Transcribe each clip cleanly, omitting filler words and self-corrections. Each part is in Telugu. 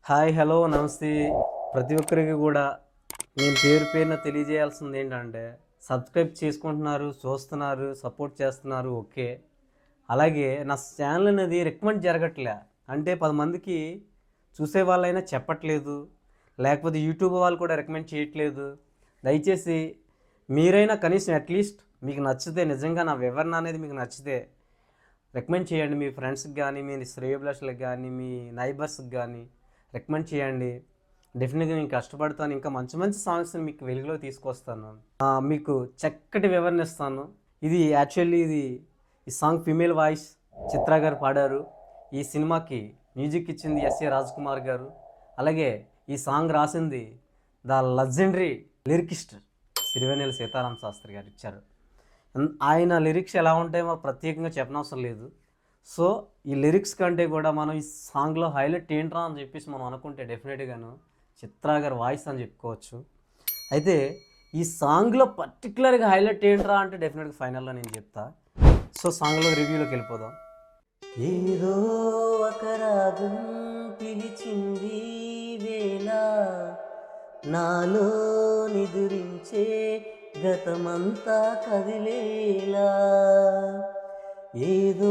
హాయ్ హలో నమస్తే. ప్రతి ఒక్కరికి కూడా నేను పేరు పేరున తెలియజేయాల్సింది ఏంటంటే సబ్స్క్రైబ్ చేసుకుంటున్నారు, చూస్తున్నారు, సపోర్ట్ చేస్తున్నారు, ఓకే. అలాగే నా ఛానల్ అనేది రికమెండ్ జరగట్లే. అంటే 10 మందికి చూసే వాళ్ళైనా చెప్పట్లేదు, లేకపోతే యూట్యూబ్ వాళ్ళు కూడా రికమెండ్ చేయట్లేదు. దయచేసి మీరైనా కనీసం అట్లీస్ట్ మీకు నచ్చితే, నిజంగా నా వివరణ అనేది మీకు నచ్చితే రికమెండ్ చేయండి. మీ ఫ్రెండ్స్కి కానీ, మీ శ్రేయోభిలాషులకు కానీ, మీ నైబర్స్కి కానీ రికమెండ్ చేయండి. డెఫినెట్గా నేను కష్టపడతాను, ఇంకా మంచి మంచి సాంగ్స్ని మీకు వెలుగులో తీసుకొస్తాను. మీకు చక్కటి వివరణ ఇస్తాను. ఇది యాక్చువల్లీ ఈ సాంగ్ ఫీమేల్ వాయిస్ చిత్ర గారు పాడారు. ఈ సినిమాకి మ్యూజిక్ ఇచ్చింది ఎస్ఏ రాజ్ కుమార్ గారు. అలాగే ఈ సాంగ్ రాసింది the legendary lyricist Sirivennela Seetharama Sastry గారు ఇచ్చారు. ఆయన లిరిక్స్ ఎలా ఉంటాయో ప్రత్యేకంగా చెప్పనవసరం లేదు. సో ఈ లిరిక్స్ కంటే కూడా మనం ఈ సాంగ్లో హైలైట్ ఏంట్రా అని చెప్పేసి మనం అనుకుంటే డెఫినెట్గాను చిత్ర గారి వాయిస్ అని చెప్పుకోవచ్చు. అయితే ఈ సాంగ్లో పర్టికులర్గా హైలైట్ ఏంట్రా అంటే డెఫినెట్గా ఫైనల్లో నేను చెప్తా. సో సాంగ్లో రివ్యూలోకి వెళ్ళిపోదాం. ఏదో ఒక రాగం పిలిచింది వేళ, నాలో నిదురించే గతమంతా కదిలేలా. ఏదో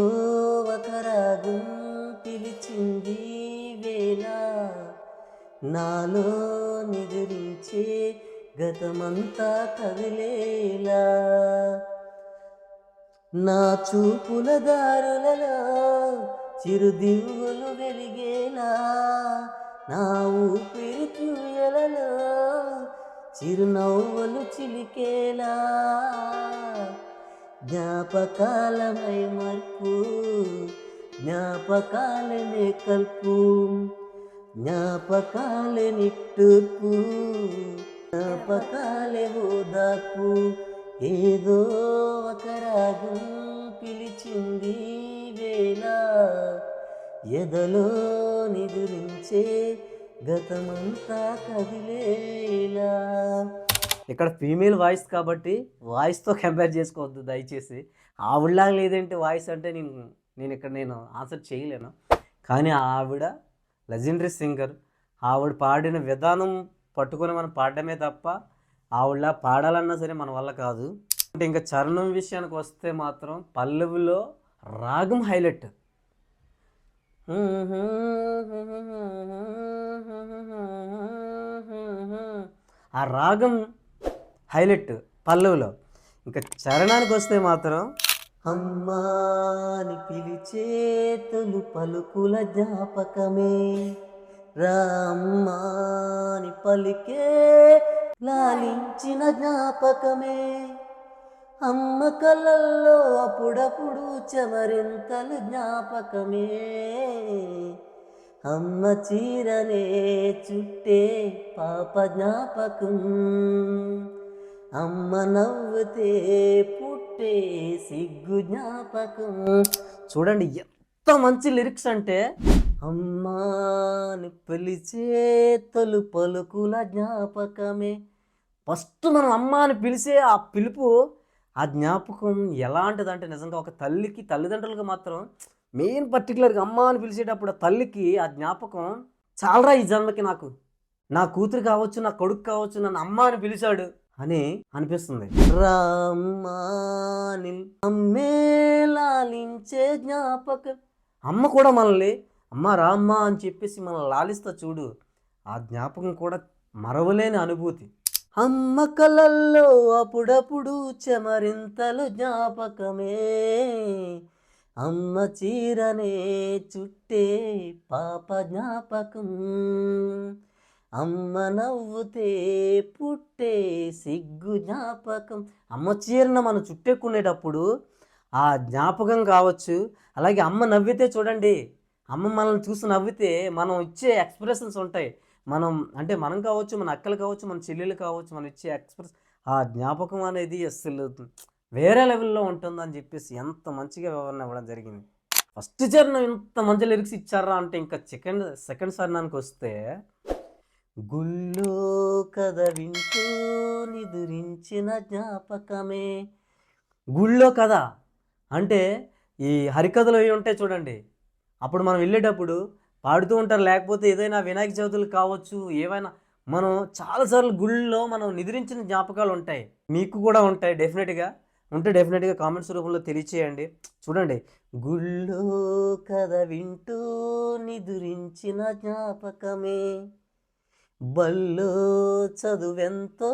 ఒక రాగం పిలిచింది వేళ, నాలో నిదురించే గతమంతా కదిలేలా. నా చూపుల దారులలో చిరుదివ్వులు వెలిగేలా, నా ఊపిరి తీయలలో చిరునవ్వులు చిలికేలా. జ్ఞాపకాలమై మార్పు, జ్ఞాపకాలనే కల్పు, జ్ఞాపకాలే నిట్టూర్పు, జ్ఞాపకాలే ఓదార్పు. ఏదో ఒక రాగం పిలిచింది వేళ, ఎదలో నిదురించే గతమంతా కదిలేలా. ఇక్కడ ఫీమేల్ వాయిస్ కాబట్టి వాయిస్తో కంపేర్ చేసుకోవద్దు దయచేసి. ఆవిడలాగా లేదంటే వాయిస్ అంటే నేను ఆన్సర్ చేయలేను. కానీ ఆవిడ లెజెండరీ సింగర్. ఆవిడ పాడిన విధానం పట్టుకొని మనం పాడడమే తప్ప ఆవిడలా పాడాలన్నా సరే మన వల్ల కాదు. అంటే ఇంకా చరణం విషయానికి వస్తే మాత్రం పల్లవిలో రాగం హైలైట్. ఆ రాగం హైలైట్ పల్లవిలో. ఇంకా చరణానికి వస్తే మాత్రం అమ్మాని పిలిచే తొలి పలుకుల జ్ఞాపకమే, రామ్మాని పలికే లాలించిన జ్ఞాపకమే, అమ్మ కళ్ళల్లో అప్పుడప్పుడు చెమరింతలు జ్ఞాపకమే, అమ్మ చీరనే చుట్టే పాప జ్ఞాపకం, అమ్మ నవ్వుతే పుట్టే సిగ్గు జ్ఞాపకం. చూడండి ఎంత మంచి లిరిక్స్ అంటే, అమ్మాని పిలిచే తొలి పలుకుల జ్ఞాపకమే. ఫస్ట్ మనం అమ్మ అని పిలిచే ఆ పిలుపు, ఆ జ్ఞాపకం ఎలాంటిదంటే నిజంగా ఒక తల్లికి, తల్లిదండ్రులకు మాత్రం మెయిన్ పర్టికులర్గా అమ్మ అని పిలిచేటప్పుడు ఆ తల్లికి ఆ జ్ఞాపకం చాలరా ఈ జన్మకి, నాకు నా కూతురు కావచ్చు, నా కొడుకు కావచ్చు, నన్ను అమ్మ అని పిలిచాడు అని అనిపిస్తుంది. రామ్మాని అమ్మే లాలించే జ్ఞాపకం. అమ్మ కూడా మనల్ని అమ్మ రామ్మ అని చెప్పేసి మనల్ని లాలిస్తా చూడు, ఆ జ్ఞాపకం కూడా మరవలేని అనుభూతి. అమ్మ కళ్ళల్లో అప్పుడప్పుడు చెమరింతలు జ్ఞాపకమే, అమ్మ చీరనే చుట్టే పాప జ్ఞాపకం, అమ్మ నవ్వుతే పుట్టే సిగ్గు జ్ఞాపకం. అమ్మ చీరను మనం చుట్టేకునేటప్పుడు ఆ జ్ఞాపకం కావచ్చు. అలాగే అమ్మ నవ్వితే చూడండి, అమ్మ మనల్ని చూసి నవ్వితే మనం ఇచ్చే ఎక్స్ప్రెషన్స్ ఉంటాయి. మనం కావచ్చు, మన అక్కలు కావచ్చు, మన చెల్లెలు కావచ్చు, మనం ఇచ్చే ఆ జ్ఞాపకం అనేది అసలు వేరే లెవెల్లో ఉంటుందని చెప్పేసి ఎంత మంచిగా వివరణ ఇవ్వడం జరిగింది. ఫస్ట్ చరణం ఇంత మంచి లిరిక్స్ ఇచ్చారా అంటే ఇంకా సెకండ్ చరణానికి వస్తే, గుళ్ళో కథ వింటూ నిదురించిన జ్ఞాపకమే. గుళ్ళో కథ అంటే ఈ హరికథలు అవి ఉంటాయి చూడండి, అప్పుడు మనం వెళ్ళేటప్పుడు పాడుతూ ఉంటారు. లేకపోతే ఏదైనా వినాయక చవితులు కావచ్చు, ఏవైనా మనం చాలాసార్లు గుళ్ళో మనం నిద్రించిన జ్ఞాపకాలు ఉంటాయి. మీకు కూడా ఉంటాయి డెఫినెట్గా. ఉంటే డెఫినెట్గా కామెంట్స్ రూపంలో తెలియచేయండి. చూడండి, గుళ్ళో కథ వింటూ నిదురించిన జ్ఞాపకమే, బల్లో చదువెంతో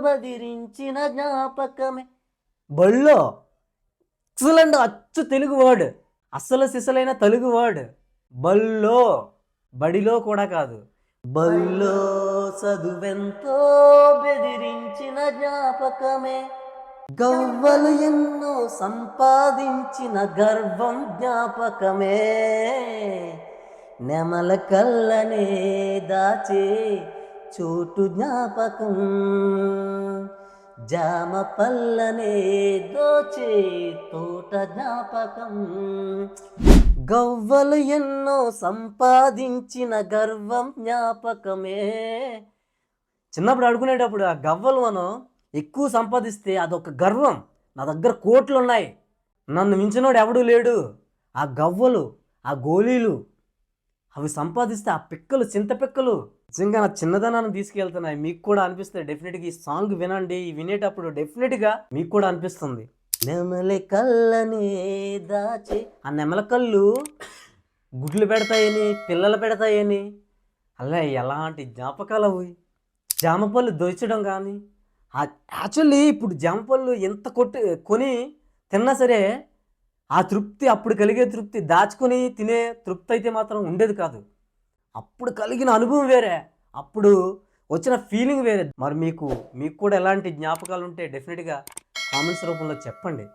బదిరించిన జ్ఞాపకమే. బళ్ళో ఎక్సలెంట్ అచ్చు తెలుగు వర్డ్, అస్సలు సిసలైన తెలుగు వర్డ్. బల్లో, బడిలో కూడా కాదు, బల్లో చదువెంతో బెదిరించిన జ్ఞాపకమే, గవ్వలు ఎన్నో సంపాదించిన గర్వం జ్ఞాపకమే, నెమల కళ్ళనే దాచే చోటు జ్ఞాపకం, జామ పల్లనే దోచే తోట జ్ఞాపకం, గవ్వలు ఎన్నో సంపాదించిన గర్వం జ్ఞాపకమే. చిన్నప్పుడు ఆడుకునేటప్పుడు ఆ గవ్వలు మనం ఎక్కువ సంపాదిస్తే అదొక గర్వం. నా దగ్గర కోట్లు ఉన్నాయి, నన్ను మించినోడు ఎవడూ లేడు. ఆ గవ్వలు, ఆ గోళీలు అవి సంపాదిస్తే ఆ పిక్కలు, చింత పిక్కలు నిజంగా నా చిన్నదనాన్ని తీసుకెళ్తున్నాయి. మీకు కూడా అనిపిస్తుంది డెఫినెట్గా. ఈ సాంగ్ వినండి, వినేటప్పుడు డెఫినెట్గా మీకు కూడా అనిపిస్తుంది. నెమలి కళ్ళనే దాచి, ఆ నెమల కళ్ళు గుడ్లు పెడతాయని, పిల్లలు పెడతాయని, అలా ఎలాంటి జ్ఞాపకాలు అవి. జామపళ్ళు దోచడం కానీ, యాక్చువల్లీ ఇప్పుడు జామపళ్ళు ఎంత కొని తిన్నా సరే ఆ తృప్తి, అప్పుడు కలిగే తృప్తి, దాచుకొని తినే తృప్తి అయితే మాత్రం ఉండేది కాదు. అప్పుడు కలిగిన అనుభవం వేరే, అప్పుడు వచ్చిన ఫీలింగ్ వేరే. మరి మీకు కూడా ఎలాంటి జ్ఞాపకాలు ఉంటే డెఫినెట్గా కామెంట్స్ రూపంలో చెప్పండి.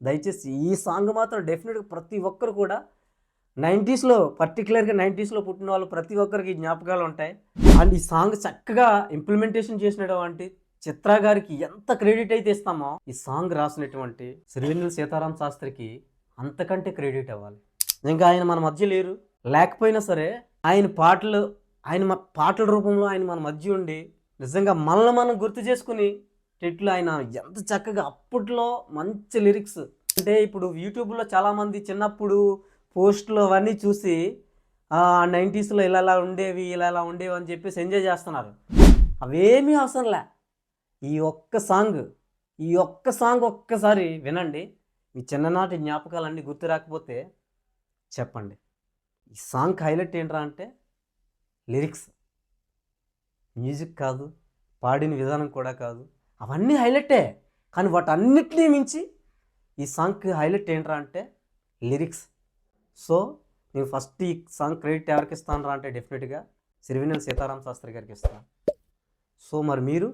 దయచేసి ఈ సాంగ్ మాత్రం డెఫినెట్గా ప్రతి ఒక్కరు కూడా 90స్లో, పర్టికులర్గా 90స్లో పుట్టిన వాళ్ళు ప్రతి ఒక్కరికి జ్ఞాపకాలు ఉంటాయి. అండ్ ఈ సాంగ్ చక్కగా ఇంప్లిమెంటేషన్ చేసినటువంటి చిత్ర గారికి ఎంత క్రెడిట్ అయితే ఇస్తామో, ఈ సాంగ్ రాసినటువంటి సిరివెన్నెల సీతారామ శాస్త్రికి అంతకంటే క్రెడిట్ అవ్వాలి. ఇంకా ఆయన మన మధ్య లేరు, లేకపోయినా సరే ఆయన పాటల రూపంలో ఆయన మన మధ్య ఉండి నిజంగా మనల్ని మనం గుర్తు చేసుకుని చెట్లు ఆయన ఎంత చక్కగా అప్పట్లో మంచి లిరిక్స్. అంటే ఇప్పుడు యూట్యూబ్లో చాలామంది చిన్నప్పుడు పోస్టులు అవన్నీ చూసి 90స్లో ఇలా ఉండేవి అని చెప్పేసి ఎంజాయ్ చేస్తున్నారు. అవేమీ అవసరంలే. ఈ ఒక్క సాంగ్ ఒక్కసారి వినండి. మీ చిన్ననాటి జ్ఞాపకాలన్నీ గుర్తు రాకపోతే చెప్పండి. ఈ సాంగ్ హైలైట్ ఏంట్రా అంటే లిరిక్స్, మ్యూజిక్ కాదు, పాడిన విధానం కూడా కాదు, అవన్నీ హైలైటే. కానీ వాటన్నిటినీ మించి ఈ సాంగ్కి హైలైట్ ఏంట్రా అంటే లిరిక్స్. సో నేను ఫస్ట్ ఈ సాంగ్ క్రెడిట్ ఎవరికి ఇస్తాను రా అంటే డెఫినెట్గా సిరివెన్నెల సీతారామ శాస్త్రి గారికి ఇస్తాను. సో మరి మీరు